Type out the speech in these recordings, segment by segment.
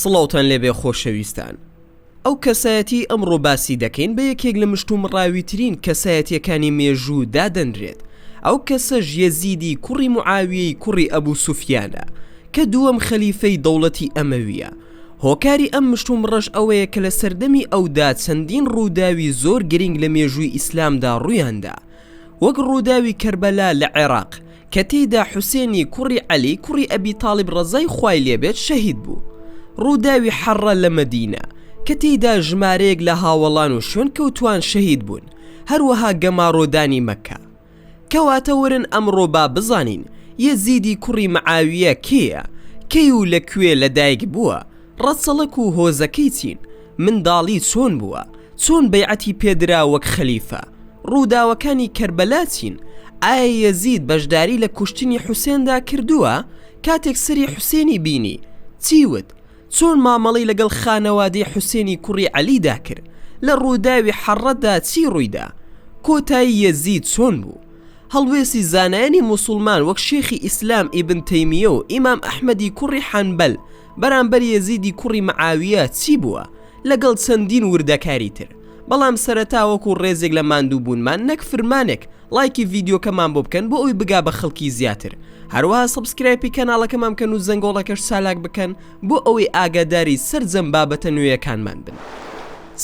سڵاوتان لێبێ خۆشەویستان. ئەو کەسایەتی ئەمڕۆ باسی دەکەین بە یەکێک لە مشتومڕاویترین کەسایەتیەکانی مێژوو دادەنرێت. ئەو کەسەش یەزیدی کوڕی معاویەی کوڕی ئەبوو سوفیانە کە دووەم خەلیفەی دەوڵەتی ئەمەویە. هۆکاری ئەم مشتومڕەش ئەوەیە کە لە سەردەمی ئەودا چەندین ڕووداوی زۆر گرنگ لە مێژووی ئیسلامدا ڕوویاندا، وەک ڕووداوی کەربەلا لە عێراق کە تێیدا حوسێنی کوڕی عەلی کوڕی ئەبی تاڵیب ڕەزای خوای لێبێت شەهید بوو، ڕووداوی حەڕە لە مەدینە کە تێیدا ژمارەیەک لە هاوڵان و شوێن کەوتوان شەهید بوون، هەروەها گەماڕۆدانی مەککە. کەواتە ورن ئەمڕۆ با بزانین یەزیدی کوڕی معاویە کێیە، کەی و لەکوێ لەدایک بووە، ڕەچەڵک و هۆزەکەی چین، منداڵی چۆن بووە، چۆن بەیعەتی پێدرا وەک خەلیفە، ڕووداوەکانی کەربەلا چین، ئایا یەزید بەشداری لە کوشتنی حوسێندا کردووە، کاتێک سەری حوسێنی بینی چیوت، چۆن مامەڵی لەگەڵ خانەوادەی حوسێنی کوڕی عەلیدا کرد، لە ڕووداوی حەڕەدا چی ڕوویدا، کۆتایی یەزید چۆن بوو. هەڵوێسی زانایانی موسڵمان وەک شێخی ئیسلام ئیبن تەیمیە و ئیمام ئەحمەدی کوڕی حەنبەل بەرامبەر یەزیدی کوڕی معاویە چی بووە لەگەڵ چەندین وردەکاری تر. بەڵام سەرەتا وەکو ڕێزێک لە ماندوو بوونمان نەک فرمانێک لایکی ڤیدیۆکەمان بۆ بکەن بۆ ئەوی بگا بە خەڵکی زیاتر، هەروەها سەبسکرایبی کەناڵەکەمان بکەن و زەنگۆڵەکەش سالاک بکەن بۆ ئەوەی ئاگاداری سەرجەم بابەتە نوێیەکانمان بن.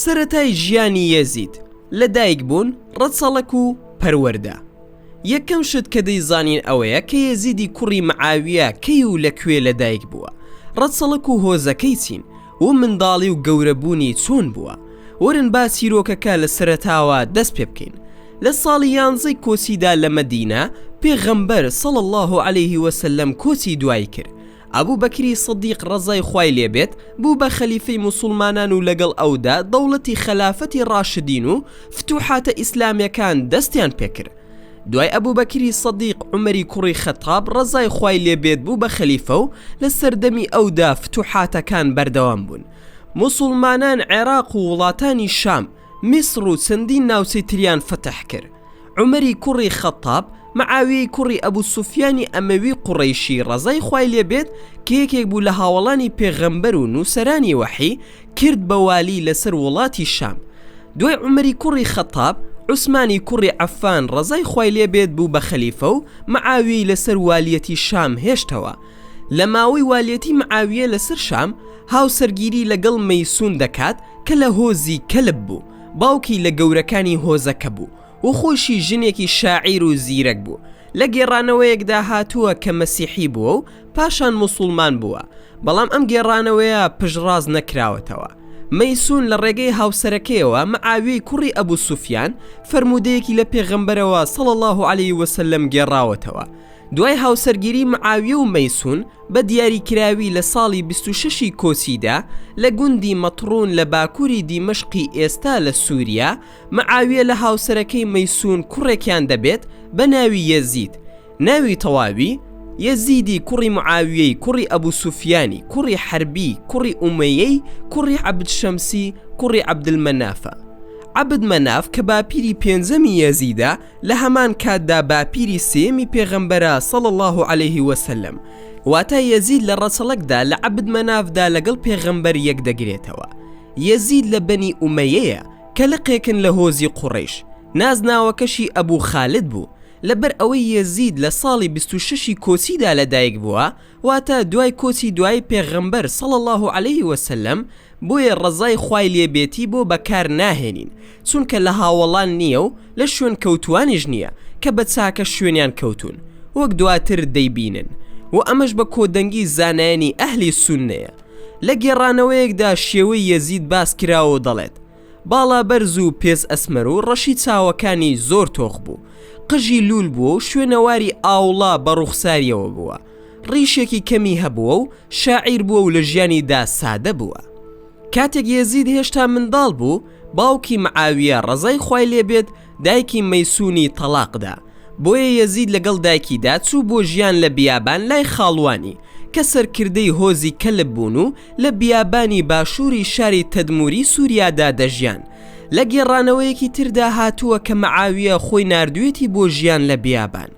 سەرەتای ژیانی یەزید لەدایک بوون، ڕەچەڵک و پەروەردە. یەکەم شت کە دەیزانین ئەوەیە کە یەزیدی کوڕی معاویە کەی و لەکوێ لەدایک بووە، ڕەچەڵک و هۆزەکەی چین و منداڵی و گەورەبوونی چۆن بووە. ورن با چیرۆکەکە لە سەرەتاوە دەست پێ بکەین. لە ساڵی 11 کۆچیدا لە مەدینە پێغەمبەر صلی الله علیه وسلم کۆچی دوای کرد. ئەبوو بەکری سەدیق ڕەزای خوای لێبێت بوو بە خەلیفەی موسڵمانان و لەگەڵ ئەودا دەوڵەتی خەلافەتی ڕاشدین و فتوحاتە ئیسلامیەکان دەستیان پێکرد. دوای ئەبوو بەکری سەدیق عومەری کوڕی خەتاب ڕەزای خوای لێبێت بوو بە خەلیفە و لە سەردەمی ئەودا فتوحاتەکان بەردەوام بوون. موسڵمانان عێراق و وڵاتانی شام، میسر و چەندین ناوچەی تریان فتح کرد. عومەری کوڕی خەتاب معاویەی کوڕی ئەبوو سوفیانی ئەمەوی قوڕەیشی ڕەزای خوای لێبێت کە یەکێک بوو لە هاوڵانی پێغەمبەر و نووسەرانی وەحی کرد بە والی لەسەر وڵاتی شام. دوای عومەری کوڕی خەتاب عوسمانی کوڕی عەفان ڕەزای خوای لێبێت بوو بە خەلیفە و معاویەی لەسەر والیەتی شام هێشتەوە. لە ماوەی والیەتی معاویە لەسەر شام هاوسەرگیری لەگەڵ مەیسون دەکات کە لە هۆزی کەلب بوو، باوکی لە گەورەکانی هۆزەکە بوو و خۆشی ژنێکی شاعیر و زیرەک بوو. لە گێڕانەوەیەکدا هاتووە کە مەسیحی بووە و پاشان موسڵمان بووە، بەڵام ئەم گێڕانەوەیە پژڕاز نەکراوەتەوە. مەیسون لە ڕێگەی هاوسەرەکەیەوە معاویەی کوڕی ئەبوو سوفیان فەرمودەیەکی لە پێغەمبەرەوە صلی الله علیه وسلم گێڕاوەتەوە. دوای هاوسەرگیری معاویە و مەیسون بە دیاریکراوی لە ساڵی 26 کۆچیدا لە گوندی مەتڕون لە باکووری دیمەشقی ئێستا لە سووریا معاویە لە هاوسەرەکەی مەیسون کوڕێکیان دەبێت بە ناوی یەزید. ناوی تەواوی یەزیدی کوڕی معاویەی کوڕی ئەبوو سوفیانی کوڕی حەربی کوڕی ئومەیەی کوڕی عەبدشەمسی کوڕی عەبدولمەنافە. عەبدمەناف کە باپیری پێنجەمی یەزیدە لە هەمان کاتدا باپیری سێمی پێغەمبەرە صلی الله علیه وسلم، واتە یەزید لە ڕەچەڵەکدا لە عەبدمەنافدا لەگەڵ پێغەمبەر یەک دەگرێتەوە. یەزید لە بەنی ئومەیەیە کە لەقێکن لە هۆزی قوڕەیش، نازناوەکەشی ئەبوو خالد بوو. لەبەر ئەوەی یەزید لە ساڵی 26 کۆچیدا لەدایک بووە، واتە دوای کۆچی دوای پێغەمبەر صلی الله علیه وسلم، بۆیە ڕەزای خوای لێبێتی بۆ بەکار ناهێنین، چونکە لە هاوڵان نییە و لە شوێن کەوتوانیش نییە کە بە چاکە شوێنیان کەوتون وەک دواتر دەیبینن، و ئەمەش بە کۆدەنگی زانایانی ئەهلی سوننەیە. لە گێڕانەوەیەکدا شێوەی یەزید باس کراوە دەڵێت باڵا بەرز و پێز ئەسمەر و ڕەشی چاوەکانی زۆر تۆخ بوو، قژی لول بووە و شوێنەواری ئاوڵا بە ڕوخساریەوە بووە، ڕیشێکی کەمی هەبووە و شاعیر بووە و لە ژیانیدا سادە بووە. کاتێک یەزید هێشتا منداڵ بوو، باوکی معاویە ڕەزای خوای لێبێت دایکی مەیسونی تەلاقدا، بۆیە یەزید لەگەڵ دایکیدا چوو بۆ ژیان لە بیابان لای خاڵوانی کە سەرکردەی هۆزی کەلب بوون و لە بیابانی باشووری شاری تەدموری سووریادا دەژیان. لە گێڕانەوەیەکی تردا هاتووە کە معاویە خۆی ناردوێتی بۆ ژیان لە بیابان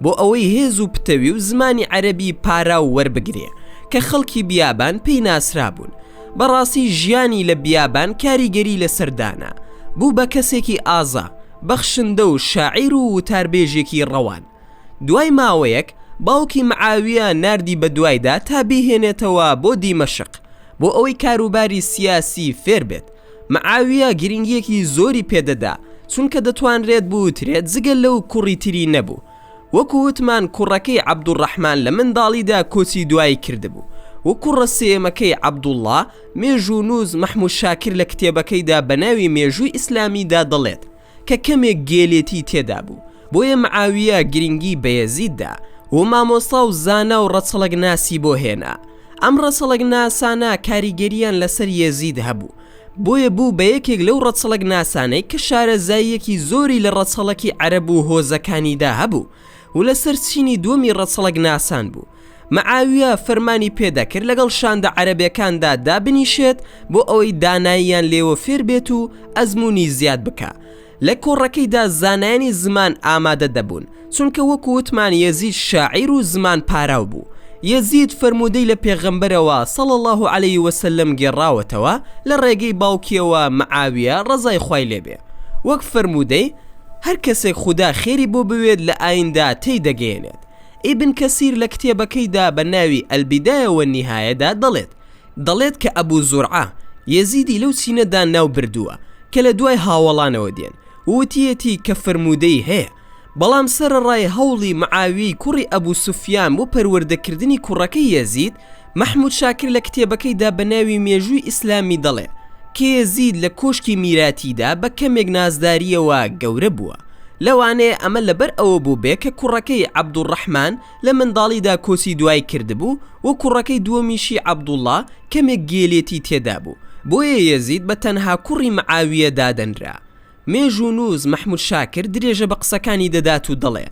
بۆ ئەوەی هێز و پتەوی و زمانی عەرەبی پارا و وەربگرێ کە خەڵکی بیابان پێی ناسرابوون. بەڕاستی ژیانی لە بیابان کاریگەری لە سەردانا، بوو بە کەسێکی ئازا، بەخشندە و شاعیر و وتاربێژێکی ڕەوان. دوای ماوەیەک باوکی معاویە ناردی بە دوایدا تا بیهێنێتەوە بۆ دیمەشق بۆ ئەوەی کاروباری سیاسی فێر بێت. معاویە گرنگیەکی زۆری پێدەدا چونکە دەتوانرێت بوترێت جگە لەو کوڕی تری نەبوو. وەکو وتمان کوڕەکەی عەبدوڕەحمان لە منداڵیدا کۆچی دوایی کردبوو و کوڕە سێمەکەی عەبدوڵڵا مێژوو نووز مەحموود شاکر لە کتێبەکەیدا بە ناوی مێژووی ئیسلامیدا دەڵێت کە کەمێک گێلێتی تێدا بوو. بۆیە معاویە گرنگی بە یەزیددا و مامۆستا و زانا و ڕەچەڵک ناسی بۆ هێنا. ئەم ڕەچەڵک ناسانە کاریگەریان لەسەر یەزید هەبوو، بۆیە بوو بە یەکێک لەو ڕەچەڵک ناسانەی کە شارەزاییەکی زۆری لە ڕەچەڵەکی عەرەب و هۆزەکانیدا هەبوو و لەسەر چینی دووەمی ڕەچەڵک ناسان بوو. معاویە فەرمانی پێدەکرد لەگەڵ شاندە عەرەبیەکاندا دابنیشێت بۆ ئەوەی داناییان لێوە فێر بێت و ئەزموونی زیاد بکە. لە کۆڕەکەیدا زانایانی زمان ئامادە دەبوون چونکە وەکو وتمان یەزید شاعیر و زمان پاراو بوو. یەزید فەرمودەی لە پێغەمبەرەوە صلی الله علیه وسلم گێڕاوەتەوە لە ڕێگەی باوکیەوە معاویە ڕەزای خوای لێبێ. وەک فەرمودەی هەر کەسێک خوددا خێری بۆ بوێت لە ئایندا تێی دەگەێنێت. ئیبن کەسیر لە کتێبەکەیدا بە ناوی ئەلبیدایە وەنیهایەدا دەڵێت کە ئەبوو زورعە یەزیدی لەو چینەدا ناو بردووە کە لە دوای هاوڵانەوە دێن وتیەتی کە فەرمودەی هەیە، بەڵام سەرڕای هەوڵی معاوی کوڕی ئەبوو سوفیان بۆ پەروەردەکردنی کوڕەکەی یەزید، مەحموود شاکر لە کتێبەکەیدا بە ناوی مێژووی ئیسلامی دەڵێ کە یەزید لە کۆشکی میراتیدا بە کەمێک نازداریەوە گەورە بووە. لەوانەیە ئەمە لەبەر ئەوە بوو بێ کە کوڕەکەی عەبدوڕەحمان لە منداڵیدا کۆچی دوای کردبوو و کوڕەکەی دووەمیشی عەبدوڵڵا کەمێک گێلێتی تێدا بوو، بۆیە یەزید بە تەنها کوڕی معاویە دادەنرا. مێژوو نووز مەحموود شاکر درێژە بە قسەکانی دەدات و دەڵێ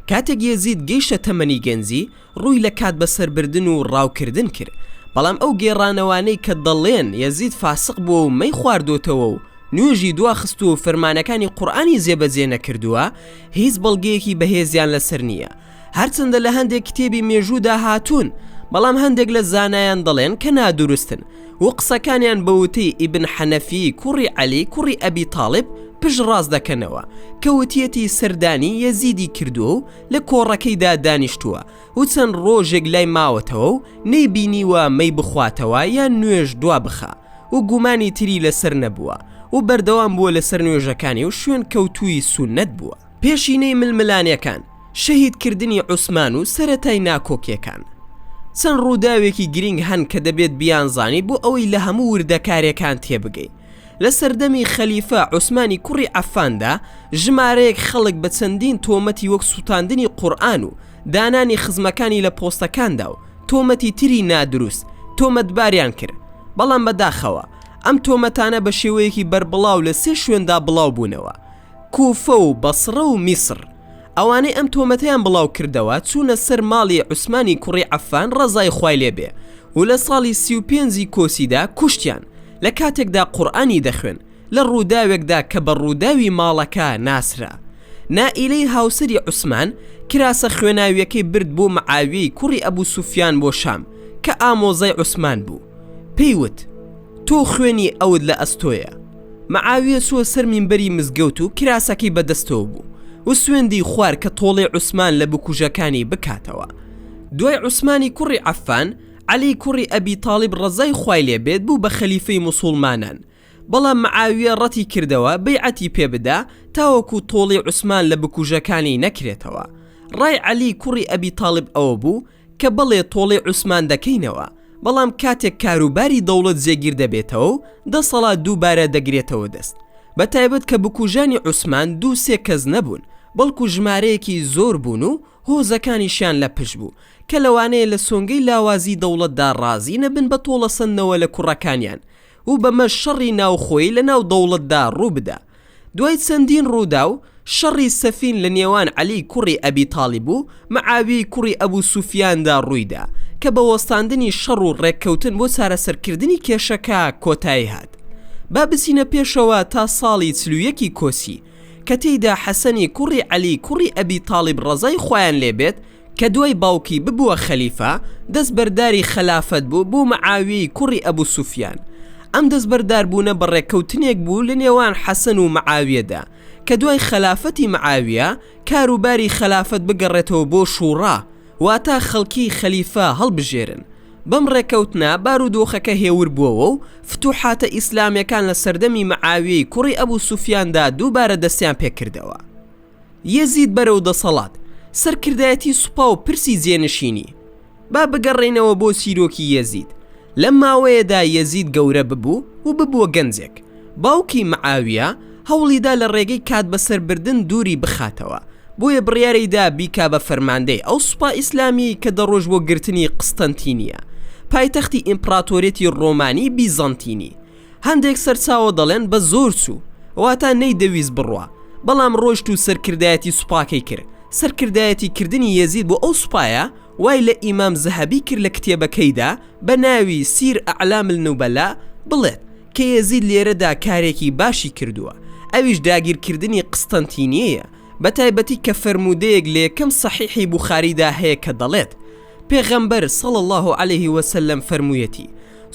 کاتێک یەزید گەیشتە تەمەنی گەنجی ڕووی لە کات بەسەربردن و ڕاوکردن کرد، بەڵام ئەو گێڕانەوانەی کە دەڵێن یەزید فاسق بووە و مەی خواردۆتەوە و نوێژی دواخست و فەرمانەکانی قورئانی جێبەجێ نەکردووە، هیچ بەڵگەیەکی بەهێزیان لەسەر نییە. هەرچەندە لە هەندێک کتێبی مێژوودا هاتوون، بەڵام هەندێک لە زانایان دەڵێن کە نادروستن و قسەکانیان بە وتەی ئیبن حەنەفی کوڕی عەلی کوڕی ئەبی تاڵب پشت ڕاست دەکەنەوە کە وتیەتی سەردانی یەزیدی کردووە و لە کۆڕەکەیدا دانیشتووە و چەند ڕۆژێک لای ماوەتەوە و نەیبینیوە مەی بخواتەوە یان نوێژ دوا بخە و گومانی تری لەسەر نەبووە و بەردەوام بووە لەسەر نوێژەکانی و شوێن کەوتووی سونەت بووە. پێشینەی ململانیەکان، شەهیدکردنی عوسمان و سەرەتای ناکۆکیەکان. چەند ڕووداوێکی گرنگ هەن کە دەبێت بیانزانی بۆ ئەوەی لە هەموو وردەکارەکان تێبگەی. لە سەردەمی خەلیفە عوسمانی کوڕی عەفاندا ژمارەیەک خەڵک بە چەندین تۆمەتی وەک سوتاندنی قورئان و دانانی خزمەکانی لە پۆستەکاندا و تۆمەتی تری نادروست تۆمەتباریان کرد، بەڵام بەداخەوە ئەم تۆمەتانە بە شێوەیەکی بەربڵاو لە سێ شوێندا بڵاو بوونەوە: کوفە و بەسڕە و میسر. ئەوانەی ئەم تۆمەتیان بڵاو کردەوە چوونە سەر ماڵی عوسمانی کوڕی عەفان ڕەزای خوای لێبێ و لە ساڵی 35 کۆسیدا کوشتیان لە کاتێکدا قورئانی دەخوێن لە ڕووداوێکدا کە بە ڕووداوی ماڵەکە ناسرا. نائیلەی هاوسەری عوسمان کراسە خوێناویەکەی برد بۆ معاویەی کوڕی ئەبوو سوفیان بۆ شام کە ئامۆزای عوسمان بوو. پێیوت: تۆ خوێنی ئەوت لە ئەستۆیە. معاویە سووە سەر مینبەری مزگەوت و کراسەکەی بەدەستەوە بوو و سوێندی خوار کە تۆڵەی عوسمان لە بکوژەکانی بکاتەوە. دوای عوسمانی کوڕی عەفان، عەلی کوڕی ئەبی تاڵب ڕەزای خوای لێبێت بوو بە خەلیفەی موسڵمانان، بەڵام معاویە ڕەتی کردەوە بەیعەتی پێبدا تاوەکو تۆڵی عوسمان لە بکوژەکانی نەکرێتەوە. ڕای عەلی کوڕی ئەبی تاڵب ئەوە بوو کە بڵێ تۆڵی عوسمان دەکەینەوە، بەڵام کاتێک کاروباری دەوڵەت جێگیر دەبێتەوە و دەسەڵات دووبارە دەگرێتەوە دەست، بە تایبەت کە بکوژانی عوسمان 2-3 کەس نەبوون، بەڵکو ژمارەیەکی زۆر بوون و هۆزەکانیشیان لە پشت بوو کە لەوانەیە لە سۆنگەی لاوازی دەوڵەتدا ڕازی نەبن بە تۆڵەسەندنەوە لە کوڕەکانیان و بەمە شەڕی ناوخۆی لە ناو دەوڵەتدا ڕوو بدا. دوای چەندین ڕوودا و شەڕی سەفین لە نێوان عەلی کوڕی ئەبی تاڵب و معاوی کوڕی ئەبوو سوفیاندا ڕوویدا کە بە وەستاندنی شەڕ و ڕێککەوتن بۆ چارەسەرکردنی کێشەکە کۆتایی هات. با بچینە پێشەوە تا ساڵی 41 کۆسی کە تێیدا حەسەنی کوڕی عەلی کوڕی ئەبی تاڵب ڕەزای خۆیان لێبێت کە دوای باوکی ببووە خەلیفە دەست بەرداری خەلافەت بوو بۆ معاوی کوڕی ئەبوو سوفیان. ئەم دەستبەرداربوونە بەڕێککەوتنێک بوو لە نێوان حەسەن و مەعاویەدا کە دوای خلافەتی مەعاویە کاروباری خلافەت بگەڕێتەوە بۆ شوڕا واتە خەڵکی خەلیفە هەڵبژێرن. بەم ڕێکەوتنە بارودۆخەکە هێور بووەوە و فتوحاتە ئیسلامیەکان لە سەردەمی مەعاویەی کوڕی ئەبوو سوفیاندا دووبارە دەستیان پێکردەوە. یەزید بەرەو دەسەڵات سەرکردایەتی سوپا و پرسی جێنشینی. با بگەڕێنەوە بۆ سیرۆکی یەزید. لەم ماوەیەدا یەزید گەورە ببوو و ببووە گەنجێک. باوکی مەعاویە هەوڵیدا لە ڕێگەی کات بەسەربردن دووری بخاتەوە، بۆیە بڕیارەیدا بیکا بە فەرماندەی ئەو سوپا ئیسلامی کە دەڕۆژ بۆ گرتنی قستەنتینیە، پایتەختی ئیمپراتۆریەتی ڕۆمانی بیزانتینی. هەندێک سەرچاوە دەڵێن بە زۆر چوو واتە نەیدەویست بڕوا، بەڵام ڕۆشت و سەرکردایەتی سوپاکەی کرد. سەرکردایەتی کردنی یەزید بۆ ئەو سوپایە وای لە ئیمام زەهەبی کرد لە کتێبەکەیدا بە ناوی سیر ئەعلام النوبەلا بڵێت کە یەزید لێرەدا کارێکی باشی کردووە، ئەویش داگیرکردنی قستەنتینیەیە، بە تایبەتی کە فەرمودەیەک لە یەکەم سەحیحی بوخاریدا هەیە کە دەڵێت پێغەمبەر صلی الله علیه وسلم فەرموویەتی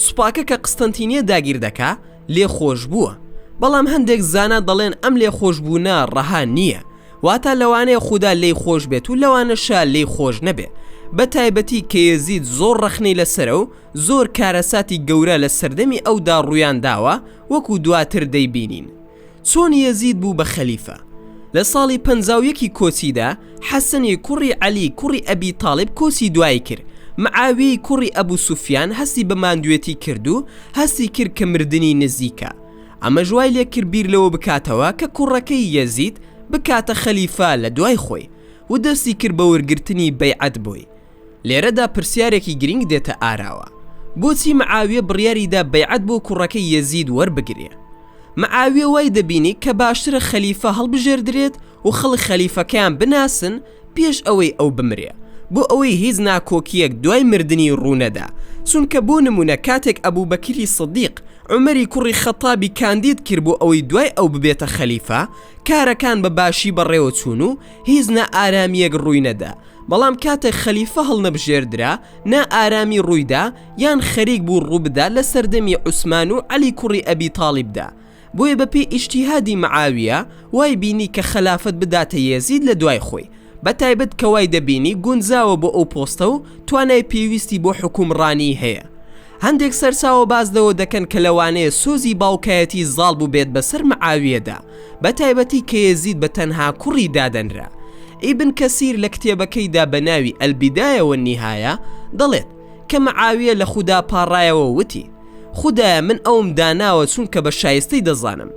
سوپاکە کە قستەنتینیە داگیر دەکا لێ خۆش بووە، بەڵام هەندێک زانا دەڵێن ئەم لێ خۆشبوونە ڕەها نییە، واتە لەوانەیە خوددا لێی خۆش بێت و لەوانەشە لێی خۆش نەبێ، بە تایبەتی کە یەزید زۆر ڕەخنەی لەسەرە و زۆر کارەساتی گەورە لە سەردەمی ئەودا ڕوویان داوە وەکو دواتر دەیبینین. چۆن یەزید بوو بە خەلیفە؟ لە ساڵی 51 کۆچیدا حەسەنی کوڕی عەلی کوڕی ئەبی تاڵیب کۆچی دوای کرد. مەعاویەی کوڕی ئەبوو سوفیان هەستی بە ماندوێتی کرد و هەستی کرد کە مردنی نزیکە. ئەمە ژوای لێ کرد بیر لەوە بکاتەوە کە کوڕەکەی یەزید بکاتە خەلیفە لە دوای خۆی و دەستی کرد بە وەرگرتنی بەیعەت بۆی. لێرەدا پرسیارێکی گرنگ دێتە ئاراوە، بۆچی مەعاویە بڕیاریدا بەیعەت بۆ کوڕەکەی یەزید وەربگرێ؟ مەعاویە وای دەبینی کە باشترە خەلیفە هەڵبژێردرێت و خەڵک خەلیفەکەیان بناسن پێش ئەوەی ئەو بمرێ، بۆ ئەوەی هیچ ناکۆکیەک دوای مردنی ڕوونەدا. چونکە بۆ نمونە کاتێک ئەبوو بەکری سەدیق عومەری کوڕی خەتابی کاندید کرد بۆ ئەوەی دوای ئەو ببێتە خەلیفە، کارەکان بە باشی بەڕێوە چوون و هیچ نائارامیەک ڕووی نەدا، بەڵام کاتێک خەلیفە هەڵنەبژێردرا نائارامی ڕوویدا یان خەریک بوو ڕووبدا لە سەردەمی عوسمان و عەلی کوڕی ئەبی تاڵیبدا. بۆیە بەپێی ئیجتیهادی مەعاویە وای بینی کە خلافەت بداتە یەزید لە دوای خۆی، بە تایبەت کە وای دەبینی گونجاوە بۆ ئەو پۆستە و توانای پێویستی بۆ حکومڕانی هەیە. هەندێک سەرچاوە بازدەوە دەکەن کە لەوانەیە سۆزی باوکایەتی زاڵ بوو بێت بەسەر مەعاویەدا، بە تایبەتی کە یەزید بە تەنها کوڕی دادەنرا. ئیبن کەسیر لە کتێبەکەیدا بە ناوی ئەلبیدایە وەنیهایە دەڵێت کە مەعاویە لە خودا پاڕایەوە وتی خودایە من ئەوم داناوە چونکە بە شایستەی دەزانم،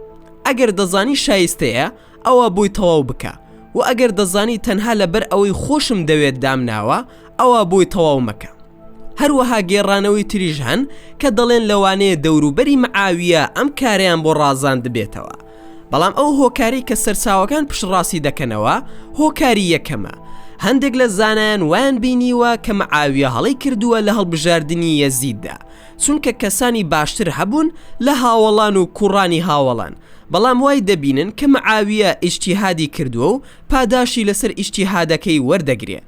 ئەگەر دەزانی شایستەیە ئەوە بۆی تەواو بکە و ئەگەر دەزانی تەنها لەبەر ئەوەی خۆشم دەوێت دامناوە ئەوە بۆی تەواو مەکە. هەروەها گێڕانەوەی تریژ هەن کە دەڵێن لەوانەیە دەوروبەری مەعاویە ئەم کاریان بۆ ڕازان دەبێتەوە، بەڵام ئەو هۆکاری کە سەرچاوەکان پشتڕاستی دەکەنەوە هۆکاری یەکەمە. هەندێک لە زانایان وایان بینیوە کە مەعاویە هەڵی کردووە لە هەڵبژاردننی یەزیددا، چونکە کەسانی باشتر هەبوون لە هاوڵان و کوڕانی هاوڵان، بەڵام وای دەبینن کە مەعاویە ئیجتیهادی کردووە و پاداشی لەسەر ئیجتیهادەکەی وەردەگرێ.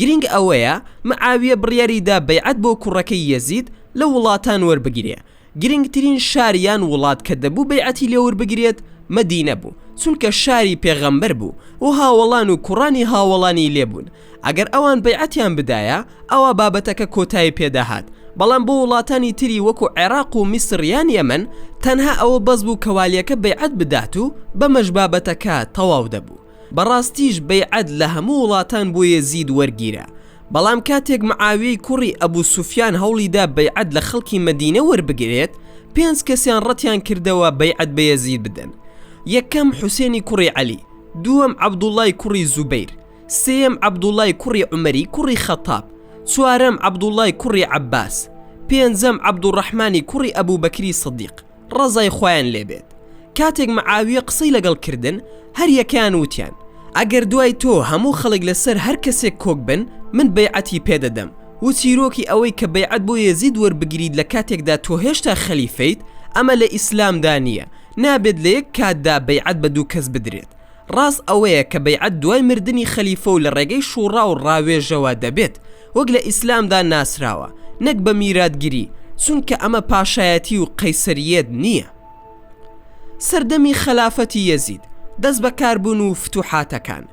گرنگ ئەوەیە مەعاویە بڕیاریدا بەیعەت بۆ کوڕەکەی یەزید لە وڵاتان وەربگرێ. گرنگترین شاریان وڵات کە دەبوو بەیعەتی لێ وەربگرێت مەدینە بوو، چونکە شاری پێغەمبەر بوو و هاوڵان و کوڕانی هاوڵانی لێبوون. ئەگەر ئەوان بەیعەتیان بدایە ئەوە بابەتەکە کۆتایی پێداهات، بەڵام بۆ وڵاتانی تری وەکو عێراق و میسر یان یەمەن تەنها ئەوە بەس بوو کەوالیەکە بەیعەت بدات و بەمەش بابەتەکە تەواو دەبوو. بەڕاستیش بەیعەت لە هەموو وڵاتان بۆ یەزید وەرگیرە، بەڵام کاتێک مەعاویەی کوڕی ئەبوو سوفیان هەوڵیدا بەیعەت لە خەڵکی مەدینە وەربگرێت، 5 کەسیان ڕەتیان کردەوە بەیعەت بە یەزید بدەن. یەکەم حوسێنی کوڕی عەلی، دووەم عەبدوڵڵای کوڕی زوبەیر، سێیەم عەبدوڵڵای کوڕی عومەری کوڕی خەتاب، چوارەم عەبدوڵڵای کوڕی عەباس، پێنجەم عەبدوڕەحمانی کوڕی ئەبوو بەکری سەدیق ڕەزای خۆیان لێبێت. کاتێک مەعاویە قسەی لەگەڵ کردن هەر یەکیان وتیان ئەگەر دوای تۆ هەموو خەڵک لەسەر هەر کەسێک کۆک بن من بەیعەتی پێدەدەم و چیرۆکی ئەوەی کە بەیعەت بۆ یەزید وەربگریت لە کاتێکدا تۆ هێشتا خەلیفەیت ئەمە لە ئیسلامدا نییە، نابێت لە یەک کاتدا بەیعەت بە دوو کەس بدرێت. ڕاست ئەوەیە کە بەیعەت دوای مردنی خەلیفە و لە ڕێگەی شوڕا و ڕاوێژەوە دەبێت وەک لە ئیسلامدا ناسراوە، نەک بە میراتگیری، چونکە ئەمە پاشایەتی و قەیسەریەت نییە. سەردەمی خەلافەتی یەزید دەست بەکاربوون و فتوحاتەکان.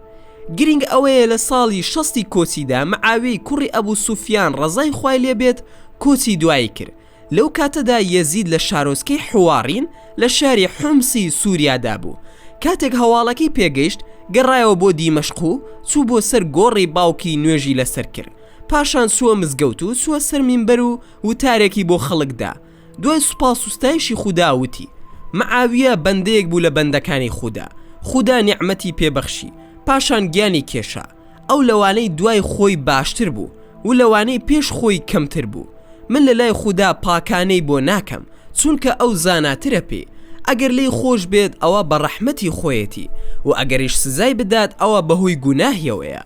گرنگ ئەوەیە لە ساڵی 60 کۆچیدا معاویەی کوڕی ئەبوو سوفیان ڕەزای خوای لێبێت کۆچی دوایی کرد. لەو کاتەدا یەزید لە شارۆچکەی حوارین لە شاری حومسی سووریادا بوو. کاتێک هەواڵەکەی پێگەیشت گەڕایەوە بۆ دیمەشق و چوو بۆ سەر گۆڕی باوکی نوێژی لەسەر کرد. پاشان سووە مزگەوت و سووە سەر مینبەر و وتارێکی بۆ خەڵکدا. دوای سوپاس و ستایشی خودا وتی معاویە بەندەیەک بوو لە بەندەکانی خودا. خودا نیعمەتی پێبەخشی. پاشان گیانی کێشا. ئەو لەوانەی دوای خۆی باشتر بوو و لەوانەی پێش خۆی کەمتر بوو. من لە لای خودا پاکانەی بۆ ناکەم چونکە ئەو زاناترە پێ. ئەگەر لی خۆش بێت ئەوە بە ڕەحمەتی خۆیەتی و ئەگەریش سزای بدات ئەوە بەهۆی گوناهیەوەیە.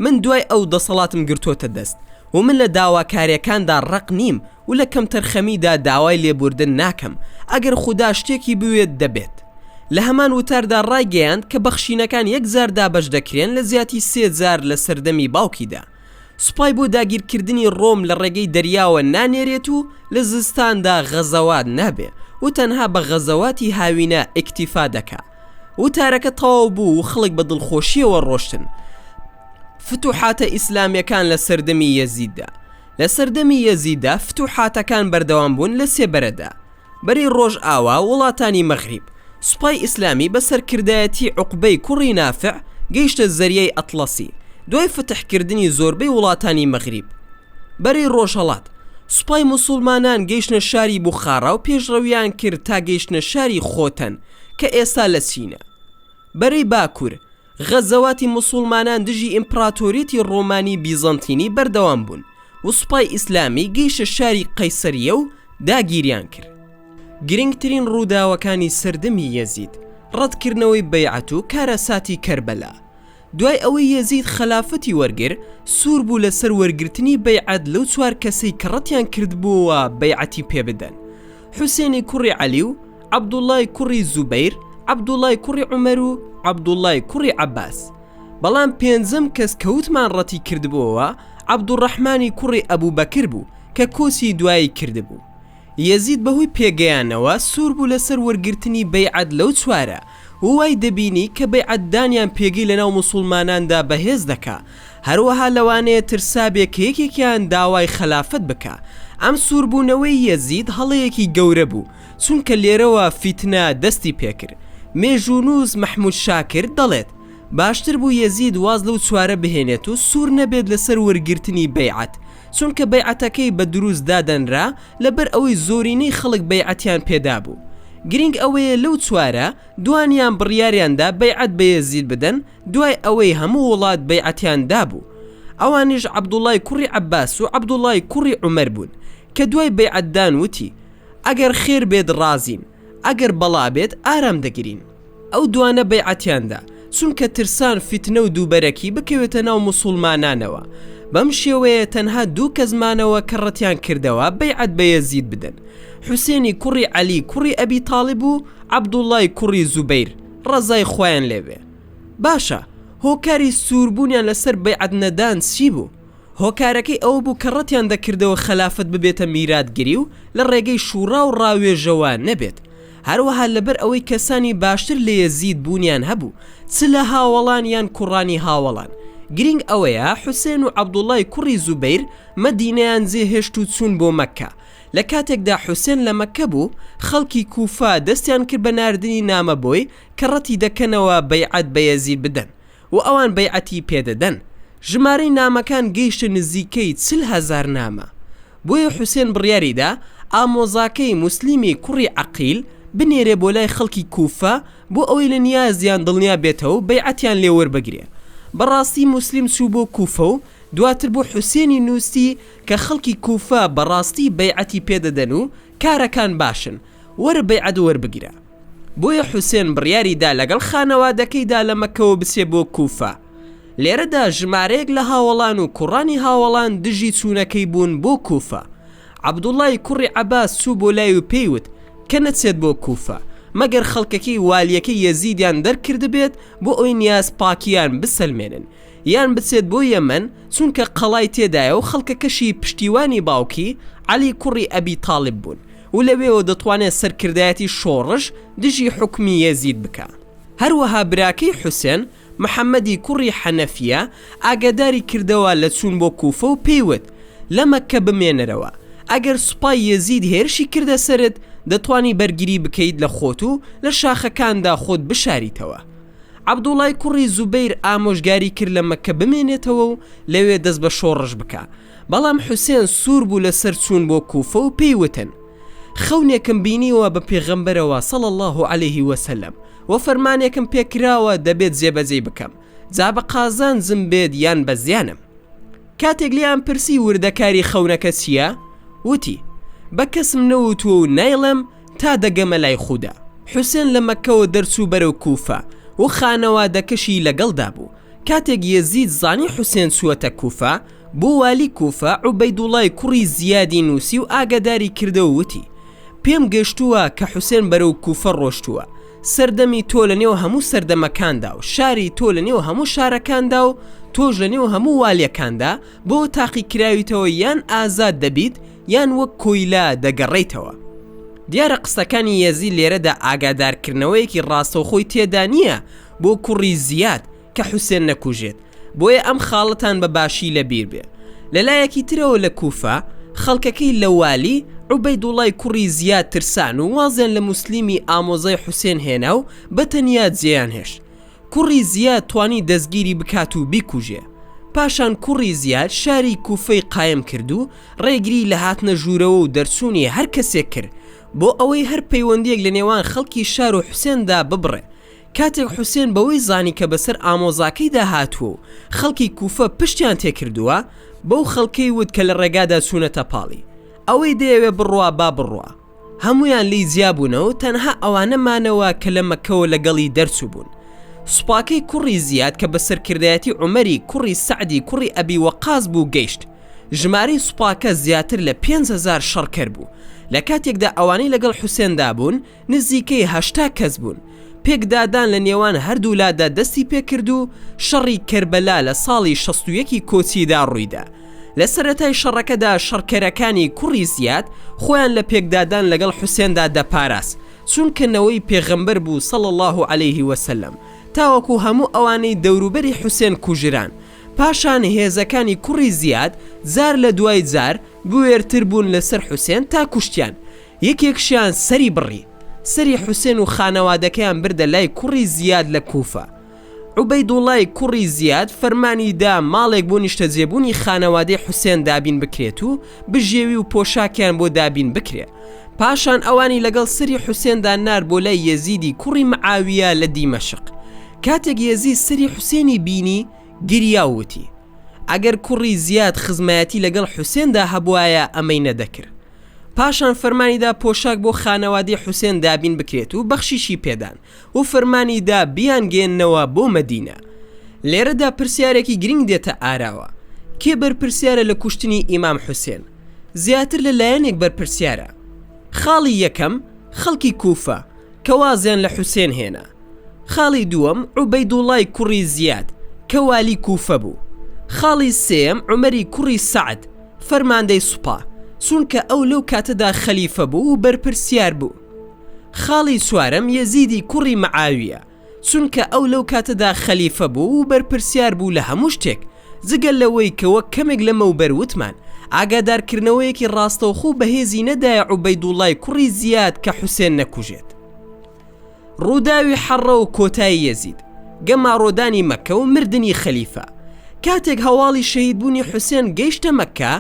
من دوای ئەو دەسەڵاتم گرتۆتە دەست و من لە داواکاریەکاندا ڕق نیم و لە کەم تەرخەمیدا داوای لێبوردن ناکەم. ئەگەر خودا شتێکی بوێت دەبێت. لە هەمان وتاردا ڕایگەیاند کە بەخشینەکان 1000 دابەش دەکرێن لە زیاتی 3000 لە سەردەمی باوکیدا. سوپای بۆ داگیرکردنی ڕۆم لە ڕێگەی دەریاوە نانێرێت و لە زستاندا غەزەوات نابێ و تەنها بە غەزەواتی هاوینە ئیکتیفا دەکا. وتارەکە تەواو بوو و خەڵک بە دڵخۆشیەوە ڕۆشتن. فتوحاتە ئیسلامیەکان لە سەردەمی یەزیددا. لە سەردەمی یەزیددا فتوحاتەکان بەردەوام بوون لە سێبەرەدا. بەری ڕۆژ ئاوا وڵاتانی مەغریب. سوپای ئیسلامی بە سەرکردایەتی عوقبەی کوڕی نافع گەیشتە زەریای ئەتڵەسی دوای فتحکردنی زۆربەی وڵاتانی مەغریب. بەری ڕۆژهەڵات سوپای موسڵمانان گەیشتە شاری بوخارا و پێشڕەویان کرد تا گەیشتە شاری خۆتەن کە ئێستا لە سینە. بەری باکوور غەزەواتی موسڵمانان دژی ئیمپراتۆریەتی ڕۆمانی بیزەنتینی بەردەوام بوون و سوپای ئیسلامی گەیشتە شاری قەیسەریە و داگیریان کرد. گرنگترین ڕووداوەکانی سەردەمی یەزید ڕەتکردنەوەی بەیعەت و کارەساتی کەربەلا. دوای ئەوەی یەزید خەلافەتی وەرگر سوور بوو لەسەر وەرگرتنی بەیعەت لەو 4 کەسەی کە ڕەتیان کردبووەوە بەیعەتی پێ بدەن: حوسێنی کوڕی عەلی و عەبدوڵڵای کوڕی زوبەیر، عەبدوڵڵای کوڕی عومەر و عەبدوڵڵای کوڕی عەباس. بەڵام پێنجەم کەس کەوتمان ڕەتی کردبووەوە عەبدوڕەحمانی کوڕی ئەبوبەکر بوو کە کۆسی دوایی کردبوو. یەزید بەهۆی پێگەیانەوە سوور بوو لەسەر وەرگرتنی بەیعەت لەو 4 وای دەبینی کە بەیعەتدانیان پێگەی لەناو موسڵماناندا بەهێز دەکا. هەروەها لەوانەیە ترسابێ کە یەکێکیان داوای خەلافەت بکە. ئەم سووربوونەوەی یەزید هەڵەیەکی گەورە بوو چونکە لێرەوە فیتنە دەستی پێکرد. مێژوونووز مەحموود شاکر دەڵێت باشتر بوو یەزید واز لەو 4 بهێنێت و سوور نەبێت لەسەر وەرگرتنی بەیعەت چونکە بەیعەتەکەی بە دروست دادەنرا لەبەر ئەوەی زۆرینەی خەڵک بەیعەتیان پێدا بوو. گرنگ ئەوەیە لەو 4 دوانیان بڕیاریاندا بەیعەت بە یەزید بدەن دوای ئەوەی هەموو وڵات بەیعەتیان دابوو. ئەوانیش عەبدوڵڵای کوڕی عەباس و عەبدوڵڵای کوڕی عومەر بوون کە دوای بەیعەتدان وتی ئەگەر خێر بێت ڕازین، ئەگەر بەڵا بێت ئارام دەگرین. ئەو دوانە بەیعەتیاندا چونکە ترسان فیتنە و دووبەرەکی بکەوێتە ناو موسڵمانانەوە. بەم شێوەیە تەنها 2 کەسمانەوە کە ڕەتیان کردەوە بەیعەت بە یەزید بدەن: حوسێنی کوڕی عەلی کوڕی ئەبی تاڵیب و عەبدوڵڵای کوڕی زوبەیر ڕەزای خۆیان لێبێ. باشە هۆکاری سووربوونیان لەسەر بەیعەت نەدان چی بوو؟ هۆکارەکەی ئەوە بوو کە ڕەتیان دەکردەوە خەلافەت ببێتە میراتگیری و لە ڕێگەی شوورا و ڕاوێژەوە نەبێت. هەروەها لەبەر ئەوەی کەسانی باشتر لە یەزید بوونیان هەبوو چ لە هاوڵان یان کوڕانی هاوڵان. گرنگ ئەوەیە حوسێن و عەبدوڵڵای کوڕی زوبەیر مەدینەیان جێهێشت و چوون بۆ مەککە. لە کاتێکدا حوسێن لە مەککە بوو خەڵکی کوفا دەستیان کرد بە ناردنی نامە بۆی کە ڕەتی دەکەنەوە بەیعەت بە یەزید بدەن و ئەوان بەیعەتی پێدەدەن. ژمارەی نامەکان گەیشتە نزیکەی 40,000 نامە. بۆیە حوسێن بڕیاریدا ئامۆزاکەی موسلیمی کوڕی عەقیل بنێرێ بۆ لای خەڵکی کوفا بۆ ئەوەی لە نیازیان دڵنیا بێتەوە و بەیعەتیان لێ وەربگرێ. بەڕاستی موسلیم چوو بۆ کوفە و دواتر بۆ حوسێنی نووسی کە خەڵکی کوفە بەڕاستی بەیعەتی پێدەدەن و کارەکان باشن، وەرە بەیعەت وەربگرە. بۆیە حوسێن بڕیاریدا لەگەڵ خانەوادەکەیدا لە مەککەوە بچێ بۆ کوفە. لێرەدا ژمارەیەک لە هاوڵان و کوڕانی هاوڵان دژی چوونەکەی بوون بۆ کوفە. عەبدوڵڵای کوڕی عەباس چوو بۆ لای و پێیوت کە نەچێت بۆ کوفە مەگەر خەڵکەکەی والیەکەی یەزیدیان دەرکرد بێت بۆ ئەوی نیاز پاکیان بسەلمێنن. یان بچێت بۆ یەمەن چونکە قەڵای تێدایە و خەڵکەکەشی پشتیوانی باوکی عەلی کوڕی ئەبی تاڵب بوون و لەوێەوە دەتوانێت سەرکردایەتی شۆڕش دژی حکمی یەزید بکە. هەروەها براکەی حوسێن محەممەدی کوڕی حەنەفیە ئاگاداری کردەوە لە چوون بۆ کوفە و پێیوت لە مەککە بمێنەرەوە، ئەگەر سوپای یەزید هێرشی کردە سەرت دەتوانی بەرگری بکەیت لە خۆت و لە شاخەکاندا خۆت بشاریتەوە. عەبدوڵای کوڕی زوبەیر ئامۆژگاری کرد لە مەککە بمێنێتەوە و لەوێ دەست بە شۆڕش بکە، بەڵام حوسێن سوور بوو لەسەر چوون بۆ کوفە و پێیوتن خەونێکم بینیوە بە پێغەمبەرەوە صلی الله عليه وسلم و فەرمانێکم پێکراوە دەبێت جێبەجێ بکەم، جا بە قازانجم بێت یان بە زیانم. کاتێک لیان پرسی وردەکاری خەونەکە چییە؟ وتی بە کەسم نەوتووە و نایڵم تا دەگەمە لای خودا. حوسێن لە مەککەوە دەرچوو بەرەو کوفە و خانەوادەکەشی لەگەڵدا بوو. کاتێک یەزید زانی حوسێن چووەتە کوفە بۆ والی کوفە عوبەیدوڵای کوڕی زیادی نووسی و ئاگاداری کردە و وتی پێم گەشتووە کە حوسێن بەرەو کوفە ڕۆشتووە، سەردەمی تۆ لە نێو هەموو سەردەمەکاندا و شاری تۆ لە نێو هەموو شارەکاندا و تۆش لە نێو هەموو والیەکاندا بۆ تاقی کراویتەوە یان ئازاد دەبیت یان وەک کۆیلا دەگەڕێیتەوە. دیارە قسەکانی یەزید لێرەدا ئاگادارکردنەوەیەکی ڕاستەوخۆی تێدا نییە بۆ کوڕی زیاد کە حوسێن نەکوژێت، بۆیە ئەم خاڵەتان بە باشی لەبیر بێ. لەلایەکی ترەوە لە کوفە خەڵکەکەی لە والی عوبەیدوڵای کوڕی زیاد ترسان و وازیان لە موسلیمی ئامۆزای حوسێن هێنا و بەتەنیا جێیان هێشت. کوڕی زیاد توانی دەستگیری بکات و بیکوژێ. پاشان کوڕی زیاد شاری کوفەی قایم کرد و ڕێگری لە هاتنە ژوورەوە و دەرچوونی هەر کەسێک کرد بۆ ئەوەی هەر پەیوەندیەک لە نێوان خەڵکی شار و حوسێندا ببڕێ. کاتێک حوسێن بەوەی زانی کە بەسەر ئامۆزاکەیدا هاتووە و خەڵکی کوفە پشتیان تێکردووە بەو خەڵکەی وت کە لە ڕێگادا چوونەتە پاڵی، ئەوەی دەیەوێ بڕوا با بڕوا. هەمویان لی جیابوونەوە، تەنها ئەوانەمانەوە کە لە مەککەوە لەگەڵی دەرچوو بوون. سوپاکەی کوڕی زیاد کە بەسەرکردایەتی عومەری کوڕی سەعدی کوڕی ئەبی وەقاز بوو گەیشت. ژمارەی سوپاکە زیاتر لە 5000 شەڕکەر بوو. لە کاتێکدا ئەوانەی لەگەڵ حوسێندا بوون نزیکەی 80 کەس بوون. پێکدادان لە نێوان هەردوولادا دەستی پێکرد و شەڕی کەربەلا لە ساڵی 61 کۆچیدا ڕوویدا. لە سەرەتای شەڕەکەدا شەڕکەرەکانی کوڕی زیاد خۆیان لە پێکدادان لەگەڵ حوسێندا دەپاراست، چونکەنەوەی پێغەمبەر بوو صلی الله عليه وسلم، تاوەکو هەموو ئەوانەی دەوروبەری حوسێن کوژران. پاشان هێزەکانی کوڕی زیاد زار لە دوای جار بوێرتر بوون لەسەر حوسێن تا کوشتیان. یەکێکشیان سەری بڕی، سەری حوسێن و خانەوادەکەیان بردە لای کوڕی زیاد لە کوفە. عوبەیدوڵای کوڕی زیاد فەرمانی دا ماڵێک بۆ نیشتەجێبوونی خانەوادەی حوسێن دابین بکرێت و بژێوی و پۆشاکیان بۆ دابین بکرێت. پاشان ئەوانی لەگەڵ سەری حوسێندا نار بۆ لای یەزیدی کوڕی معاویە لە دیمەشق. کاتێک یەزید سەری حوسێنی بینی گریاوتی ئەگەر کوڕی زیاد خزمەتی لەگەڵ حوسێندا هەبوایە ئەمەی نەدەکرد. پاشان فەرمانیدا پۆشاک بۆ خانەوادەی حوسێن دابین بکرێت و بەخشیشی پێدان و فەرمانیدا بیانگێننەوە بۆ مەدینە. لێرەدا پرسیارێکی گرنگ دێتە ئاراوە، کێ بەرپرسیارە لە کوشتنی ئیمام حوسێن؟ زیاتر لە لایەنێک بەرپرسیارە. خاڵی یەکەم خەڵکی کوفە کە وازیان لە حوسێن هێنا. خاڵی دووەم عوبەیدوڵای کوڕی زیاد کە والی کوفە بوو. خاڵی سێم عومەری کوڕی سەعد فەرماندەی سوپا، چونکە ئەو لەو کاتەدا خەلیفە بوو و بەرپرسیار بوو. خاڵی چوارەم یەزیدی کوڕی معاویە، چونکە ئەو لەو کاتەدا خەلیفە بوو و بەرپرسیار بوو لە هەموو شتێک، جگەل لەوەی کە وەک کەمێک لەمەوبەر وتمان ئاگادارکردنەوەیەکی ڕاستەوخۆ بەهێزی نەدایە عوبەیدوڵای کوڕی زیاد کە حوسێن نەکوژێت. ڕووداوی حەڕە و کۆتایی یەزید، گەماڕۆدانی مەککە و مردنی خەلیفە. کاتێک هەواڵی شەهیدبوونی حوسێن گەیشتە مەککە،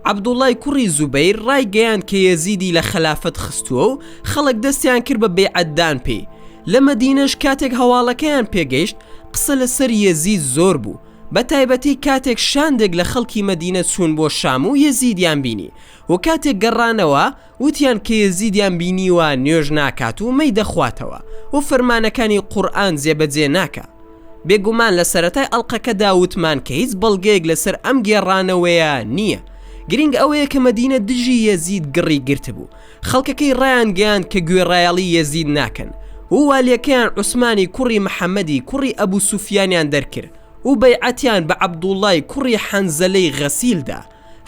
عەبدوڵای کوڕی زوبەیر ڕایگەیاند کە یەزیدی لە خەلافەت خستووە و خەڵک دەستیان کرد بە بەیعەتدان پێی. لە مەدینەش کاتێک هەواڵەکەیان پێگەیشت قسە لەسەر یەزید زۆر بوو، بە تایبەتی کاتێک شاندێک لە خەڵکی مەدینە چوون بۆ شام و یەزیدیان بینی و کاتێک گەڕانەوە وتیان کە یەزیدیان بینیوە نوێژ ناکات و مەی دەخواتەوە و فەرمانەکانی قورئان جێبەجێ ناکە. بێگومان لە سەرەتای ئەڵقەکەدا وتمان کە هیچ بەڵگەیەک لەسەر ئەم گێڕانەوەیە نییە. گرنگ ئەوەیە کە مەدینە دژی یەزید گڕی گرت بوو، خەڵکەکەی ڕایان گەیاند کە گوێڕایەڵی یەزید ناکەن و والیەکەیان عوسمانی کوڕی محەممەدی کوڕی ئەبوو سوفیانیان دەرکرد و بەیعەتیان بە عەبدوڵڵای کوڕی حەنزەلەی غەسیلدا،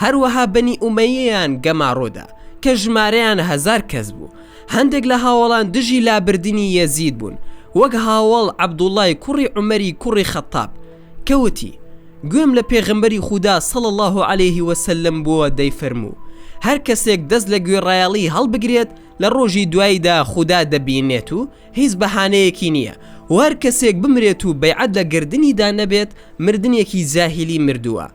هەروەها بەنی ئومەیەیان گەماڕۆدا کە ژمارەیان 1000 کەس بوو. هەندێک لە هاوڵان دژی لابردنی یەزید بوون، وەک هاوڵ عەبدوڵڵای کوڕی عومەری کوڕی خەتاب کەوتی گوێم لە پێغەمبەری خودا صلی الله عليه وسلم بووە دەیفەرموو هەر کەسێک دەست لە گوێڕایەڵی هەڵبگرێت لە ڕۆژی دواییدا خودا دەبینێت و هیچ بەهانەیەکی نییە، و هەر کەسێک بمرێت و بەیعەت لە گردنیدا نەبێت مردنێکی زاهیلی مردووە.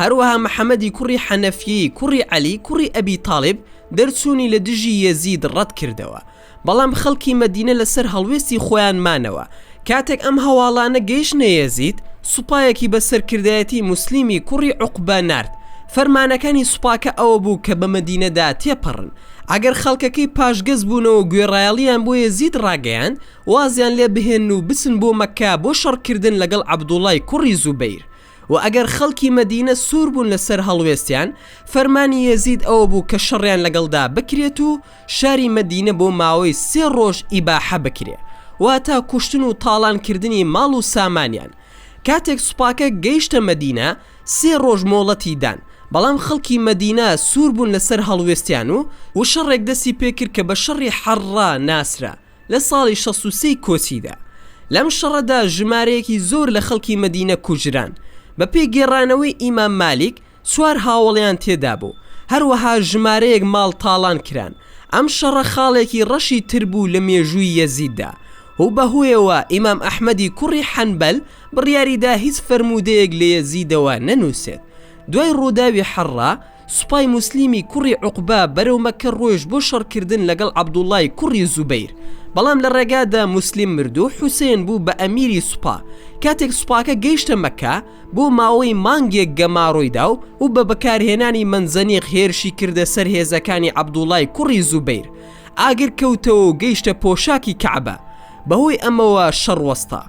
هەروەها محەممەدی کوڕی حەنەفیی کوڕی عەلی کوڕی ئەبی تاڵیب دەرچوونی لە دژی یەزید ڕەت کردەوە، بەڵام خەڵکی مەدینە لەسەر هەڵوێستی خۆیان مانەوە. کاتێک ئەم هەواڵانە گەیشتنە یەزید، سوپایەکی بە سەرکردایەتی موسلیمی کوڕی عوقبە نارد. فەرمانەکانی سوپاکە ئەوە بوو کە بە مەدینەدا تێپەڕن، ئەگەر خەڵکەکەی پاشگەز بوونەوە گوێڕایەڵیان بۆ یەزید ڕاگەیاند، وازیان لێ بهێن و بچن بۆ مەککە بۆ شەڕکردن لەگەڵ عەبدوڵڵای کوڕی زوبەیر. و ئەگەر خەڵکی مەدینە سوور بوون لەسەر هەڵوێستیان، فەرمانی یەزید ئەوە بوو کە شەڕیان لەگەڵدا بکرێت و شاری مەدینە بۆ ماوەی 3 ڕۆژ ئیباحە بکرێ، واتە کوشتن و تاڵانکردنی ماڵ و سامانیان. کاتێک سوپاکە گەیشتە مەدینە 3 ڕۆژ مۆڵەتی دان، بەڵام خەڵکی مەدینە سوور بوون لەسەر هەڵوێستیان و شەڕێک دەستی پێکرد کە بە شەڕی حەڕا ناسرا لە ساڵی 63 کۆچیدا. لەم شەڕەدا ژمارەیەکی زۆر لە خەڵکی مەدینە کوژران. بە پێی گێڕانەوەی ئیمام مالیک 4 هاوڵیان تێدا بوو، هەروەها ژمارەیەک ماڵ تاڵان کران. ئەم شەڕە خاڵێکی ڕەشی تر بوو لە مێژووی یەزیددا، و بەهۆیەوە ئیمام ئەحمەدی کوڕی حەنبەل بڕیاریدا هیچ فەرمودەیەک لە یەزیدەوە نەنووسێت. دوای ڕووداوی حەڕا، سوپای موسلیمی کوڕی عوقبە بەرەو مەککە ڕۆیشت بۆ شەڕکردن لەگەڵ عەبدوڵڵای کوڕی زوبەیر، بەڵام لە ڕێگادا موسلیم مرد و حوسێن بوو بە ئەمیری سوپا. کاتێک سوپاکە گەیشتە مەککە، بۆ ماوەی مانگێک گەماڕۆیدا و بە بەکارهێنانی منجەنیق هێرشی کردە سەر هێزەکانی عەبدوڵڵای کوڕی زوبەیر. ئاگر کەوتەوە و گەیشتە پۆشاکی کەعبە. بەهۆی ئەمەوە شەڕوەستا.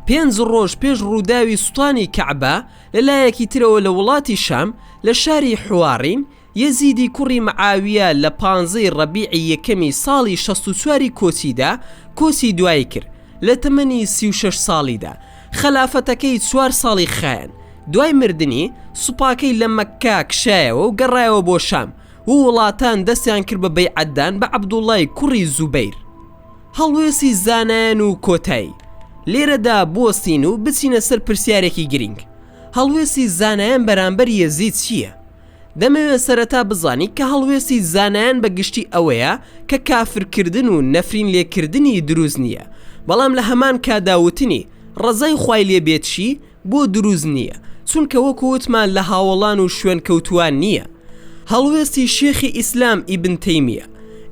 5 ڕۆژ پێش ڕووداوی سوتانی کەعبە لەلایەکی ترەوە لە وڵاتی شام لە شاری حوارین، یەزیدی کوڕی مەعاویە لە 15 ڕەبیعی یەکەمی ساڵی 64 کۆچیدا کۆچی دوایی کرد. لە تەمەنی 36 ساڵیدا خەلافەتەکەی 4 ساڵی خایەن. دوای مردنی سوپاکەی لە مەککە کشایەوە و گەڕایەوە بۆ شام، و وڵاتان دەستیان کرد بە بەیعەتدان بە عەبدوڵڵای کوڕی زوبەیر. هەڵوێسی زانایان و کۆتایی لێرەدا بوەستین و بچینە سەر پرسیارێکی گرنگ. هەڵوێسی زانایان بەرامبەر یەزید چییە؟ دەمەوێت سەرەتا بزانی کە هەڵوێسی زانایان بە گشتی ئەوەیە کە کافرکردن و نەفرین لێکردنی دروست نییە، بەڵام لە هەمان کاداوتنی ڕەزای خوای لێبێتشی بۆ دروست نییە، چونکە وەکو وتمان لە هاوڵان و شوێن کەوتوان نییە. هەڵوێستی شێخی ئیسلام ئیبن تەیمیە.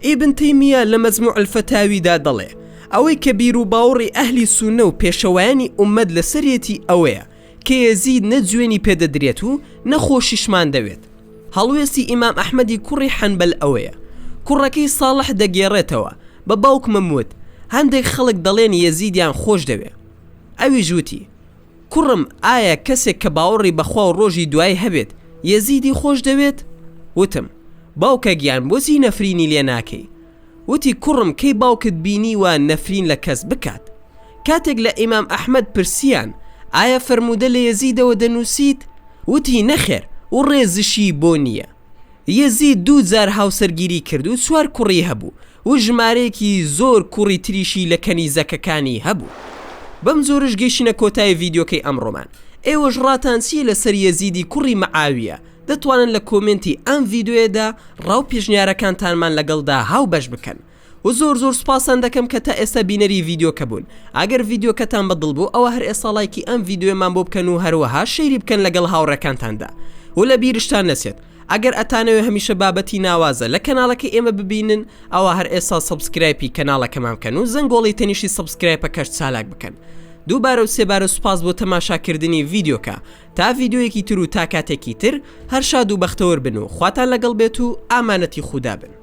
ئیبن تەیمیە لە مەجموع الفەتاویدا دەڵێ ئەوەی کە بیر و باوەڕی ئەهلی سونە و پێشەوایانی ئومەت لەسەرەتی ئەوەیە کە یەزید نەجوێنی پێدەدرێت و نەخۆشیشمان دەوێت. هەڵوێستی ئیمام ئەحمەدی کوڕی حەنبەل ئەوەیە. کوڕەکەی ساڵح دەگێڕێتەوە بە باوک مەموت. هەندێک خەڵک دەڵێن یەزیدیان خۆش دەوێ. ئەوی ژووتی کوڕم، ئایا کەسێک کە باوەڕی بەخوا و ڕۆژی دوای هەبێت یەزیدی خۆش دەوێت؟ وتم باوکە گیان بۆچی نەفرینی لێ ناکەی؟ وتی کوڕم، کەی باوکت بینی و نەفرین لە کەس بکات؟ کاتێک لە ئیمام ئەحمەد پرسیان ئایا فەرمودە لە یەزیدەوە دەنووسیت؟ وتی نەخێر و ڕێزشی بۆ نییە. یەزید 2 جار هاوسەرگیری کرد و 4 کوڕی هەبوو و ژمارەیەکی زۆر کوڕی تریشی لە کەنیزەکەکانی هەبوو. بەم زۆرش گەیشتینە کۆتای ڤیدیۆکەی ئەمڕۆمان. ئێوەش ڕاتان چیە لەسەر یەزیدی کوڕی مەعاویە؟ دەتوانن لە کۆمنتی ئەم ڤیدیۆیەدا ڕاو پێشنیارەکانتانمان لەگەڵدا هاو بەش بکەن. و زۆر سوپاسان دەکەم کە تا ئێستا بینەری ڤیدیۆکە بوون. ئەگەر ڤیدیۆکەتان بەدڵ بوو ئەوە هەر ئێستا لایکی ئەم ڤیدیۆمان بۆ بکەن و هەروەها شەیری بکەن لەگەڵ هاوڕێکانتاندا. و لە بیرشتان نەچێت ئەگەر ئەتانەوێ هەمیشە بابەتی ناوازە لە کەناڵەکەی ئێمە ببینن، ئەوە هەر ئێستا سەبسکرایبی کەناڵەکەمان بکەن و زەنگۆڵی تەنیشی سەبسکرایبەکەش چالاک بکەن. دووبارە و سێبارە سوپاس بۆ تەماشاکردنی ڤیدیۆکە. تا ڤیدیۆیەکی تر و تا کاتێکی تر هەر شاد و بەختەوەر بن و خواتان لەگەڵ بێت و ئامانەتی خودا بن.